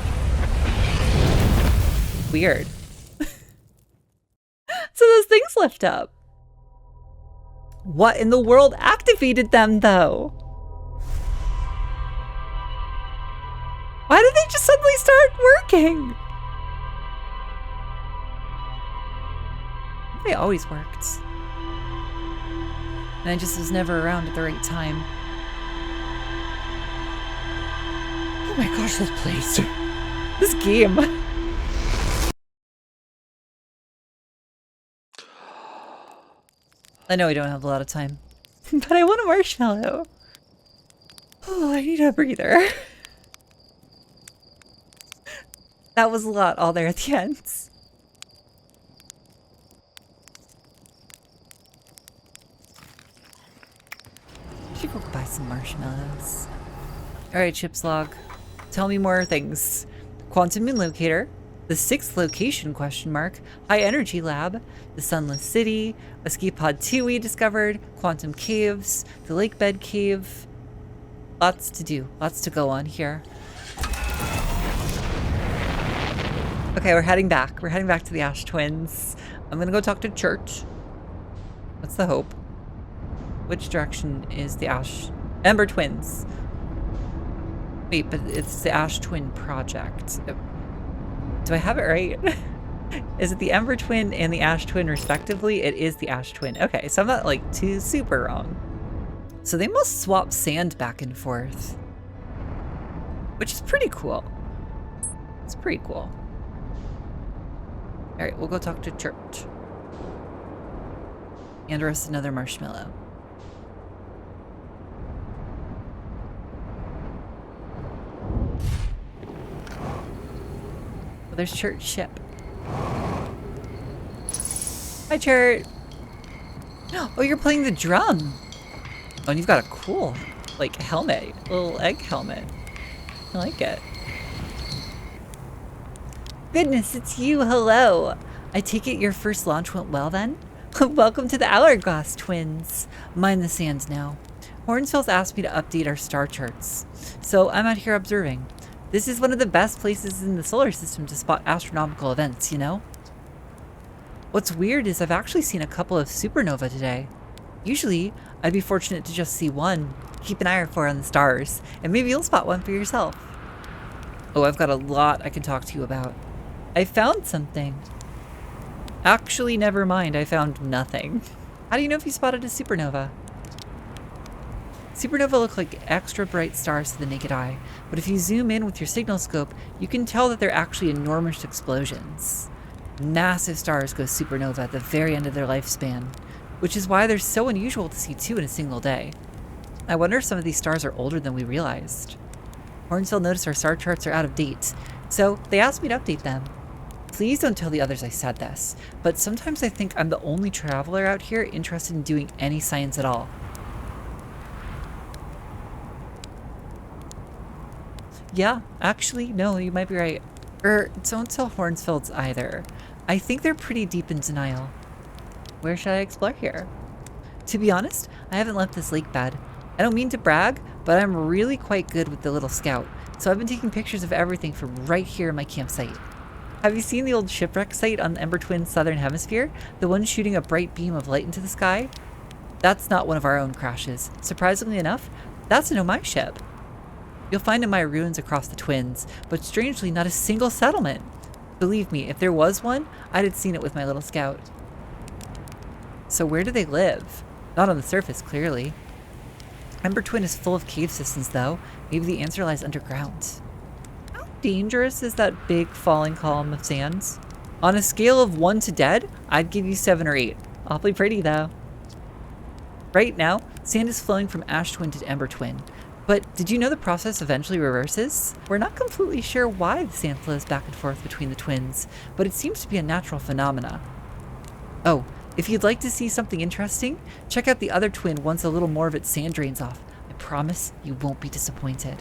Weird. So those things lift up. What in the world activated them, though? Why did they just suddenly start working? They always worked. And I just was never around at the right time. Oh my gosh, this place. This game. I know we don't have a lot of time, but I want a marshmallow. Oh, I need a breather. That was a lot all there at the end. I should go buy some marshmallows. Alright, Chip's log. Tell me more things. Quantum moon locator. The 6th location, question mark. High energy lab. The Sunless City. Escape pod 2 we discovered. Quantum caves. The lake bed cave. Lots to do. Lots to go on here. Okay, we're heading back. We're heading back to the Ash Twins. I'm gonna go talk to CHERT. What's the hope? Which direction is the Ash... Ember Twins. Wait, but it's the Ash Twin project. Do I have it right? Is it the Ember Twin and the Ash Twin respectively? It is the Ash Twin. Okay, so I'm not like too super wrong. So they must swap sand back and forth. Which is pretty cool. It's pretty cool. Alright, we'll go talk to CHERT. And roast another marshmallow. There's CHERT ship. Hi, CHERT. Oh, you're playing the drum. Oh, and you've got a cool, like, helmet. Little egg helmet. I like it. Goodness, it's you. Hello. I take it your first launch went well then? Welcome to the Hourglass Twins. Mind the sands now. Hornsfield's asked me to update our star charts, so I'm out here observing. This is one of the best places in the solar system to spot astronomical events, you know? What's weird is I've actually seen a couple of supernova today. Usually, I'd be fortunate to just see one. Keep an eye out for on the stars, and maybe you'll spot one for yourself. Oh, I've got a lot I can talk to you about. I found something. Actually, never mind, I found nothing. How do you know if you spotted a supernova? Supernova look like extra bright stars to the naked eye, but if you zoom in with your signal scope, you can tell that they're actually enormous explosions. Massive stars go supernova at the very end of their lifespan, which is why they're so unusual to see two in a single day. I wonder if some of these stars are older than we realized. Hornsville noticed our star charts are out of date, so they asked me to update them. Please don't tell the others I said this, but sometimes I think I'm the only traveler out here interested in doing any science at all. Yeah, actually, no, you might be right. Don't tell Hornsfields either. I think they're pretty deep in denial. Where should I explore here? To be honest, I haven't left this lake bed. I don't mean to brag, but I'm really quite good with the little scout, so I've been taking pictures of everything from right here in my campsite. Have you seen the old shipwreck site on the Ember Twins' southern hemisphere? The one shooting a bright beam of light into the sky? That's not one of our own crashes. Surprisingly enough, that's a Nomai ship. You'll find Nomai ruins across the Twins, but strangely not a single settlement. Believe me, if there was one, I'd have seen it with my little scout. So where do they live? Not on the surface, clearly. Ember Twin is full of cave systems, though. Maybe the answer lies underground. How dangerous is that big falling column of sands? On a scale of 1 to dead, I'd give you 7 or 8. Awfully pretty, though. Right now, sand is flowing from Ash Twin to Ember Twin. But did you know the process eventually reverses? We're not completely sure why the sand flows back and forth between the twins, but it seems to be a natural phenomena. Oh, if you'd like to see something interesting, check out the other twin once a little more of its sand drains off. I promise you won't be disappointed.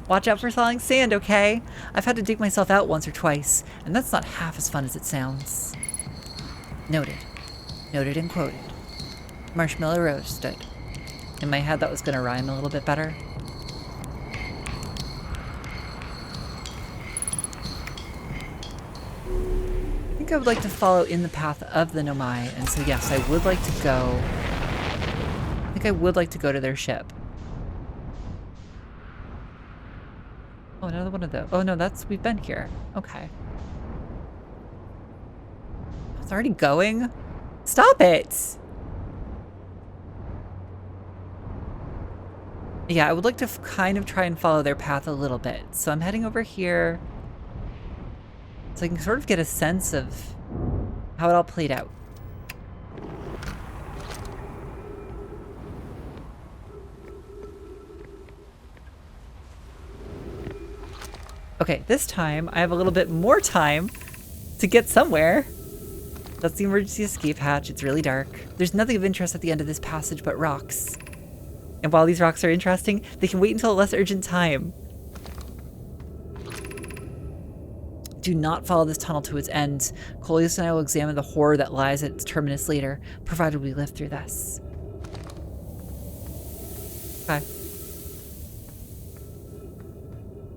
Watch out for falling sand, okay? I've had to dig myself out once or twice, and that's not half as fun as it sounds. Noted. Noted and quoted. Marshmallow roasted. In my head, that was going to rhyme a little bit better. I think I would like to follow in the path of the Nomai, and so yes, I would like to go. I think I would like to go to their ship. Oh, another one of those. Oh no, we've been here. Okay. It's already going? Stop it! Yeah, I would like to kind of try and follow their path a little bit. So I'm heading over here so I can sort of get a sense of how it all played out. Okay, this time I have a little bit more time to get somewhere. That's the emergency escape hatch. It's really dark. There's nothing of interest at the end of this passage but rocks. And while these rocks are interesting, they can wait until a less urgent time. Do not follow this tunnel to its end. Coleus and I will examine the horror that lies at its terminus later, provided we live through this. Okay.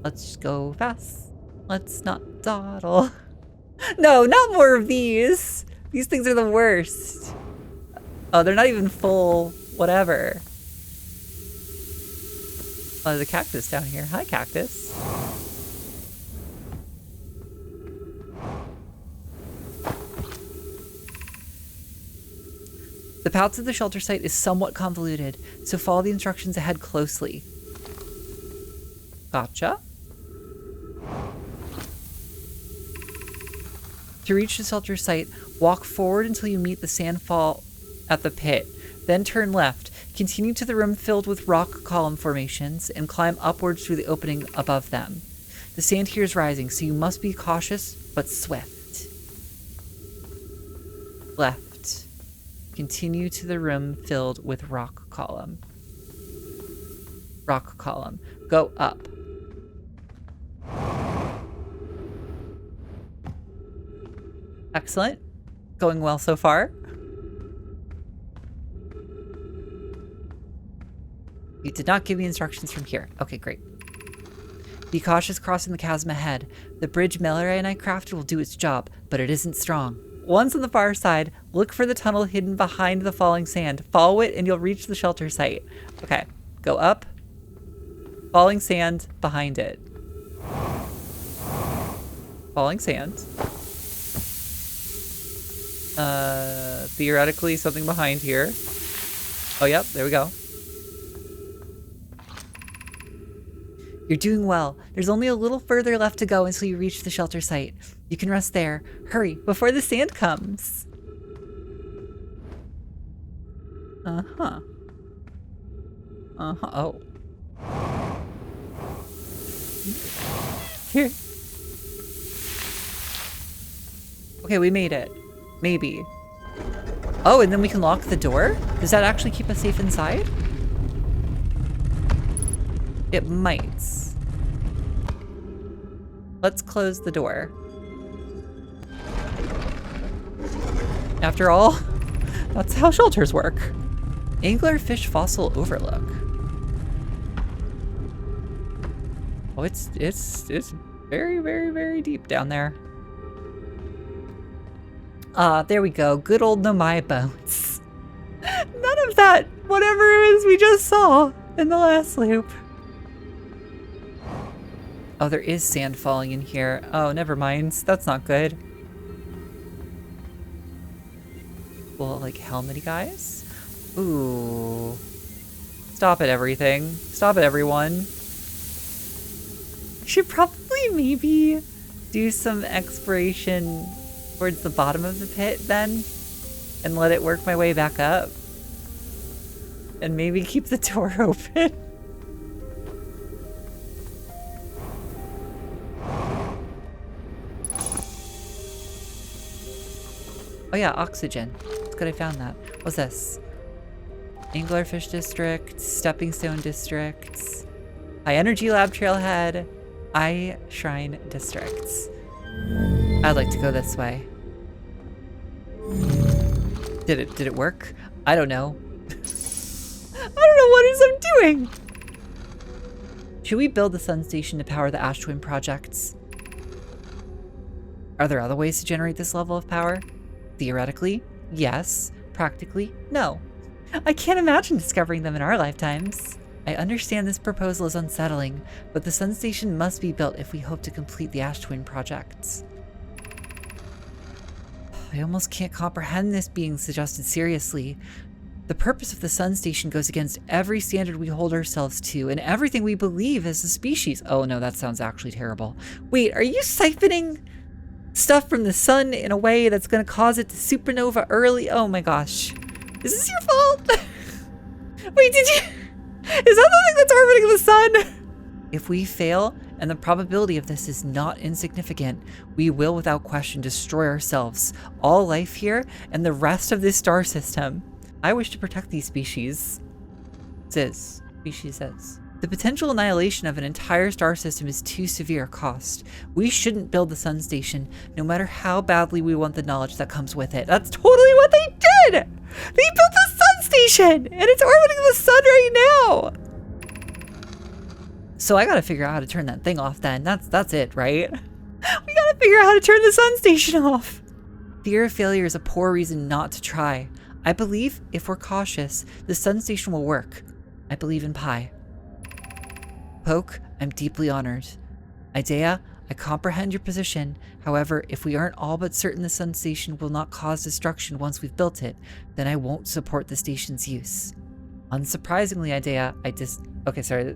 Let's go fast. Let's not dawdle. No, not more of these. These things are the worst. Oh, they're not even full whatever. Oh, there's a cactus down here. Hi, cactus. The path to the shelter site is somewhat convoluted, so follow the instructions ahead closely. Gotcha. To reach the shelter site, walk forward until you meet the sandfall at the pit. Then turn left. Continue to the room filled with rock column formations and climb upwards through the opening above them. The sand here is rising, so you must be cautious but swift. Left. Continue to the room filled with rock column. Rock column. Go up. Excellent. Going well so far. You did not give me instructions from here. Okay, great. Be cautious crossing the chasm ahead. The bridge Melleray and I crafted will do its job, but it isn't strong. Once on the far side, look for the tunnel hidden behind the falling sand. Follow it and you'll reach the shelter site. Okay, go up. Falling sand behind it. Falling sand. Theoretically something behind here. Oh, yep, there we go. You're doing well. There's only a little further left to go until you reach the shelter site. You can rest there. Hurry, before the sand comes. Uh-huh. Uh-huh. Oh. Here. Okay, we made it. Maybe. Oh, and then we can lock the door? Does that actually keep us safe inside? It might. Let's close the door. After all, that's how shelters work. Anglerfish fossil overlook. Oh, it's very, very, very deep down there. There we go. Good old Nomai bones. None of that, whatever it is we just saw in the last loop. Oh, there is sand falling in here. Oh, never mind. That's not good. Well, like helmety guys? Ooh. Stop it, everything. Stop it, everyone. Should probably maybe do some exploration towards the bottom of the pit then and let it work my way back up. And maybe keep the door open. Oh yeah, oxygen. It's good I found that. What's this? Anglerfish District, Stepping Stone Districts, High Energy Lab Trailhead, Eye Shrine Districts. I'd like to go this way. Did it work? I don't know. I don't know what it is I'm doing! Should we build the sun station to power the Ash Twin projects? Are there other ways to generate this level of power? Theoretically, yes. Practically, no. I can't imagine discovering them in our lifetimes. I understand this proposal is unsettling, but the sun station must be built if we hope to complete the Ash Twin projects. I almost can't comprehend this being suggested seriously. The purpose of the sun station goes against every standard we hold ourselves to and everything we believe as a species. Oh no, that sounds actually terrible. Wait, are you siphoning stuff from the sun in a way that's going to cause it to supernova early? Oh my gosh. Is this your fault? Wait, did you... Is that the thing that's orbiting the sun? If we fail, and the probability of this is not insignificant, we will without question destroy ourselves, all life here, and the rest of this star system. I wish to protect these species. Species says. The potential annihilation of an entire star system is too severe a cost. We shouldn't build the sun station, no matter how badly we want the knowledge that comes with it. That's totally what they did! They built the sun station, and it's orbiting the sun right now! So I gotta figure out how to turn that thing off then. That's it, right? We gotta figure out how to turn the sun station off! Fear of failure is a poor reason not to try. I believe, if we're cautious, the sun station will work. I believe in Pi. Poke, I'm deeply honored. Idea, I comprehend your position. However, if we aren't all but certain the sun station will not cause destruction once we've built it, then I won't support the station's use. Unsurprisingly, Idea,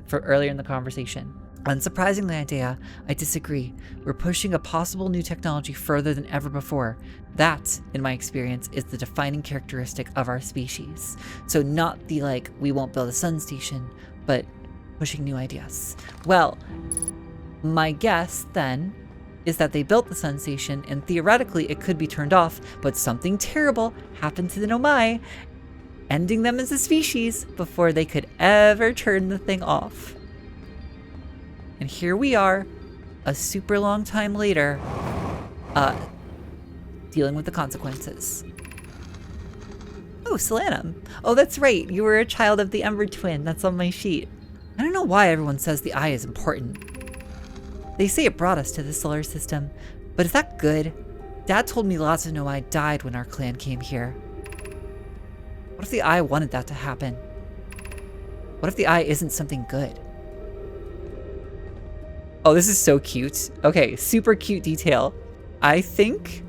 for earlier in the conversation. Unsurprisingly, Idea, I disagree. We're pushing a possible new technology further than ever before. That, in my experience, is the defining characteristic of our species. So not the, like, we won't build a sun station, but pushing new ideas. Well, my guess, then, is that they built the sun station, and theoretically it could be turned off, but something terrible happened to the Nomai, ending them as a species before they could ever turn the thing off. And here we are, a super long time later, dealing with the consequences. Oh, Solanum. Oh, that's right. You were a child of the Ember Twin. That's on my sheet. I don't know why everyone says the eye is important. They say it brought us to the solar system, but is that good? Dad told me lots of Nomai died when our clan came here. What if the eye wanted that to happen? What if the eye isn't something good? Oh, this is so cute. Okay, super cute detail. I think...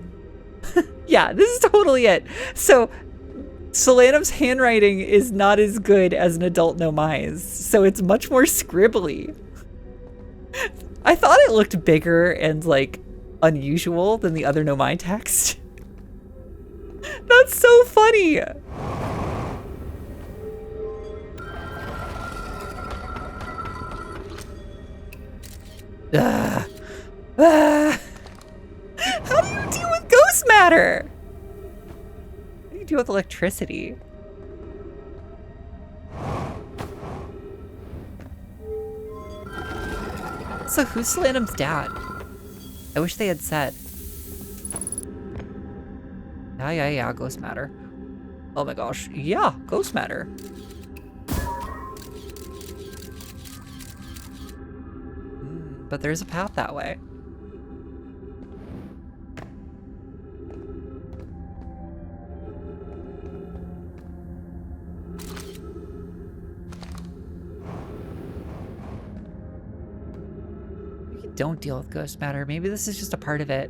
yeah, this is totally it. So, Solanum's handwriting is not as good as an adult Nomai's, so it's much more scribbly. I thought it looked bigger and, like, unusual than the other Nomai text. That's so funny! How do you deal with ghost matter? How do you deal with electricity? So who's Solanum's dad? I wish they had said. Yeah, ghost matter. Oh my gosh, yeah, ghost matter. But there's a path that way. Maybe don't deal with ghost matter. Maybe this is just a part of it.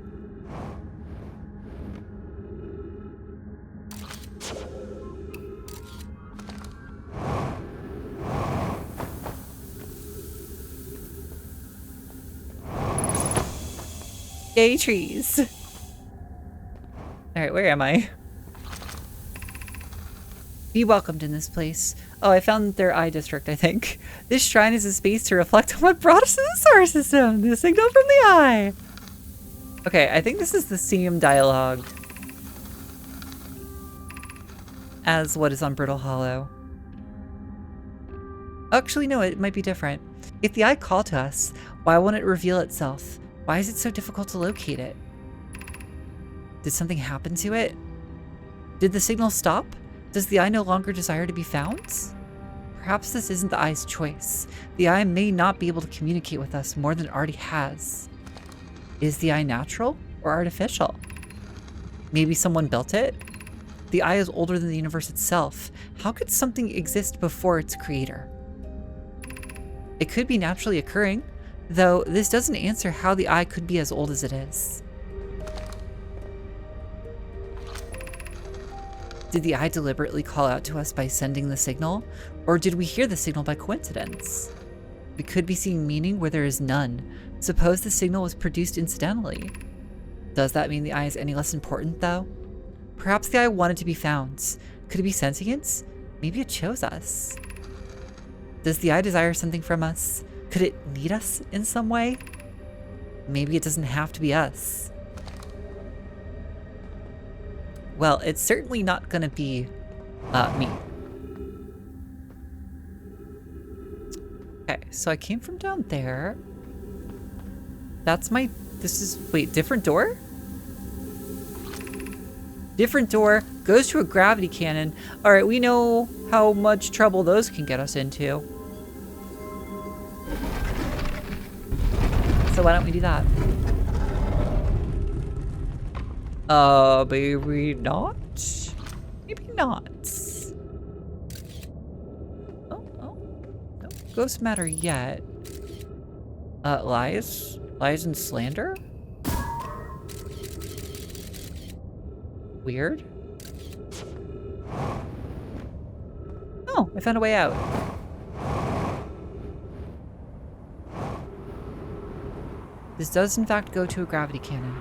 Yay, trees. All right, where am I? Be welcomed in this place. Oh, I found their eye district, I think. This shrine is a space to reflect on what brought us to the solar system. The signal from the eye. Okay, I think this is the same dialogue as what is on Brittle Hollow. Actually, no, it might be different. If the eye called to us, why won't it reveal itself? Why is it so difficult to locate it? Did something happen to it? Did the signal stop? Does the eye no longer desire to be found? Perhaps this isn't the eye's choice. The eye may not be able to communicate with us more than it already has. Is the eye natural or artificial? Maybe someone built it? The eye is older than the universe itself. How could something exist before its creator? It could be naturally occurring, though this doesn't answer how the eye could be as old as it is. Did the eye deliberately call out to us by sending the signal, or did we hear the signal by coincidence? We could be seeing meaning where there is none. Suppose the signal was produced incidentally. Does that mean the eye is any less important, though? Perhaps the eye wanted to be found. Could it be sentient? Maybe it chose us. Does the eye desire something from us? Could it need us in some way? Maybe it doesn't have to be us. Well, it's certainly not gonna be me. Okay, so I came from down there. That's my, wait, different door? Different door, goes to a gravity cannon. All right, we know how much trouble those can get us into. So why don't we do that? Maybe not? Maybe not. Oh, no. Ghost matter yet. Lies? Lies and slander? Weird. Oh, I found a way out. This does in fact go to a gravity cannon.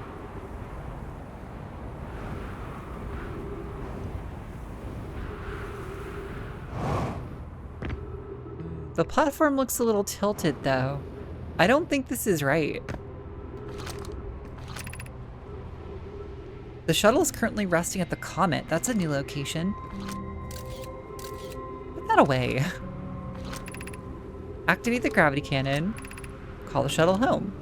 The platform looks a little tilted though. I don't think this is right. The shuttle is currently resting at the Comet. That's a new location. Put that away. Activate the gravity cannon. Call the shuttle home.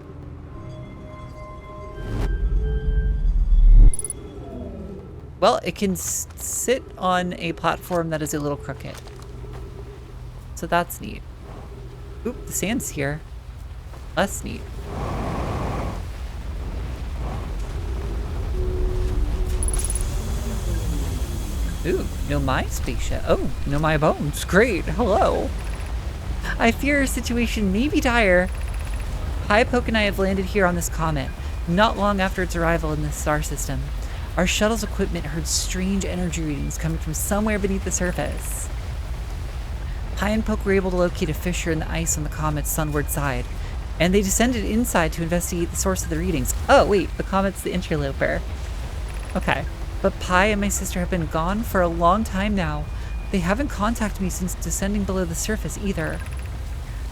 Well, it can sit on a platform that is a little crooked. So that's neat. Oop, the sand's here. Less neat. Ooh, Nomai spaceship. Oh, Nomai bones. Great. Hello. I fear our situation may be dire. Pi, Poke, and I have landed here on this comet, not long after its arrival in this star system. Our shuttle's equipment heard strange energy readings coming from somewhere beneath the surface. Pi and Poke were able to locate a fissure in the ice on the comet's sunward side, and they descended inside to investigate the source of the readings. Oh, wait, the comet's the interloper. Okay. But Pi and my sister have been gone for a long time now. They haven't contacted me since descending below the surface either.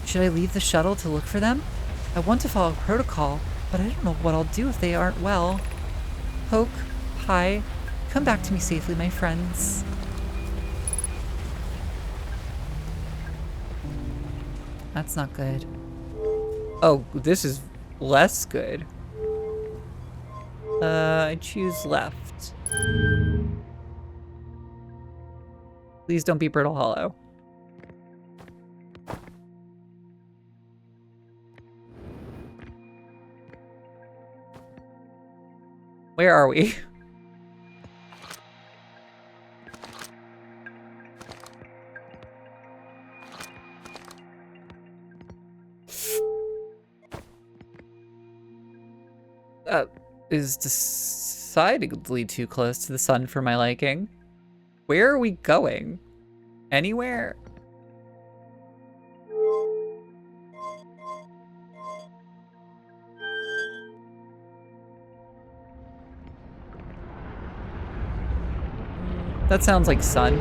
Should I leave the shuttle to look for them? I want to follow protocol, but I don't know what I'll do if they aren't well. Poke, Pi, come back to me safely, my friends. That's not good. Oh, this is less good. I choose left. Please don't be Brittle Hollow. Where are we? Is decidedly too close to the sun for my liking. Where are we going? Anywhere? That sounds like sun.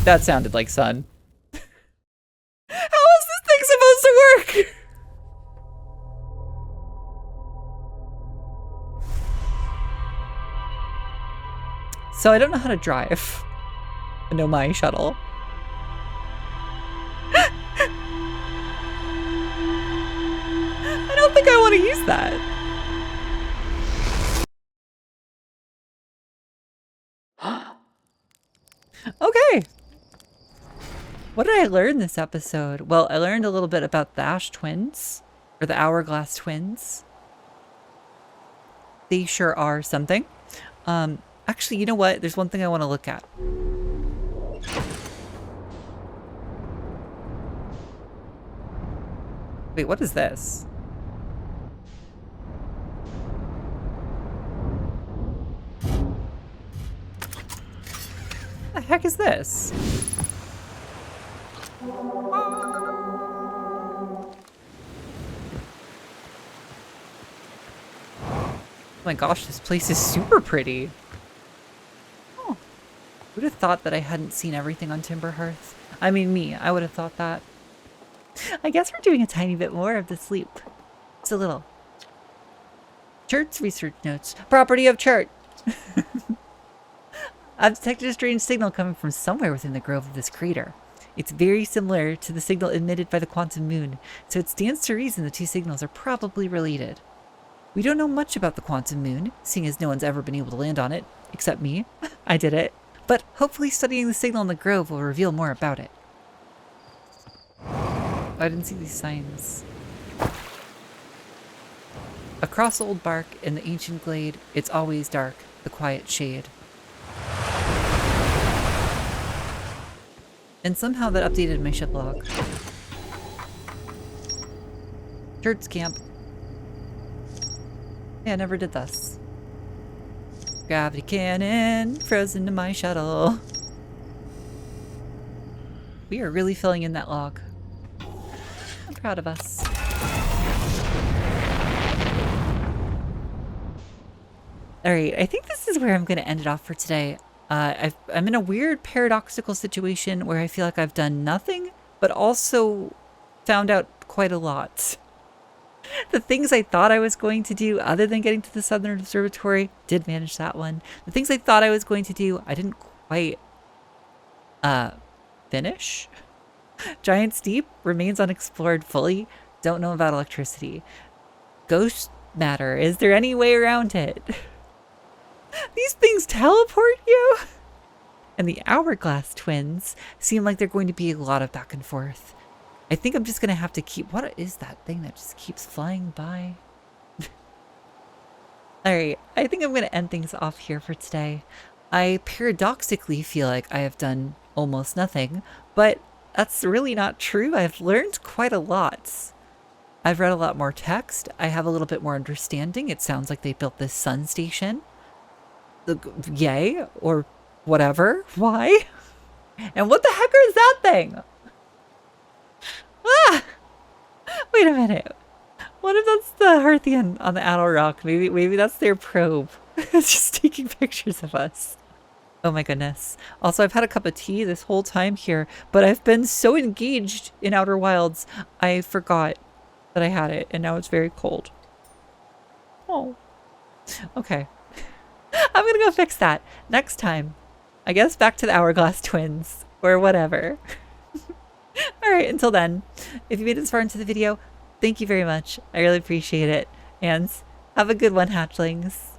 That sounded like sun. How is this thing supposed to work? So I don't know how to drive a Nomai shuttle. I don't think I want to use that. Okay. What did I learn this episode? Well, I learned a little bit about the Ash Twins, or the Hourglass Twins. They sure are something. Actually, you know what? There's one thing I want to look at. Wait, what is this? What the heck is this? Oh my gosh, this place is super pretty. Oh, who'd have thought that I hadn't seen everything on Timber Hearth? I mean, me, I would have thought that. I guess we're doing a tiny bit more of the sleep. Just a little. CHERT's research notes. Property of CHERT. I've detected a strange signal coming from somewhere within the grove of this crater. It's very similar to the signal emitted by the quantum moon, so it stands to reason the two signals are probably related. We don't know much about the quantum moon, seeing as no one's ever been able to land on it, except me. I did it. But hopefully studying the signal in the grove will reveal more about it. I didn't see these signs. Across old bark in the ancient glade, it's always dark, the quiet shade. And somehow that updated my ship log. CHERT's camp. Yeah, I never did this. Gravity cannon, frozen to my shuttle. We are really filling in that log. I'm proud of us. Alright, I think this is where I'm going to end it off for today. I'm in a weird paradoxical situation where I feel like I've done nothing, but also found out quite a lot. The things I thought I was going to do, other than getting to the Southern Observatory, did manage that one. The things I thought I was going to do, I didn't quite finish. Giant Steep remains unexplored fully. Don't know about electricity. Ghost matter. Is there any way around it? These things teleport you? And the Hourglass Twins seem like they're going to be a lot of back and forth. I think I'm just going to have to keep... What is that thing that just keeps flying by? Alright, I think I'm going to end things off here for today. I paradoxically feel like I have done almost nothing, but that's really not true. I've learned quite a lot. I've read a lot more text. I have a little bit more understanding. It sounds like they built this sun station. Yay, or whatever. Why? And what the heck is that thing? Ah! Wait a minute. What if that's the Hearthian on the Adel Rock? Maybe that's their probe. It's just taking pictures of us. Oh my goodness. Also, I've had a cup of tea this whole time here, but I've been so engaged in Outer Wilds, I forgot that I had it, and now it's very cold. Oh. Okay. I'm gonna go fix that next time. I guess back to the Hourglass Twins, or whatever. Alright, until then, if you made it this far into the video, thank you very much. I really appreciate it. And have a good one, hatchlings.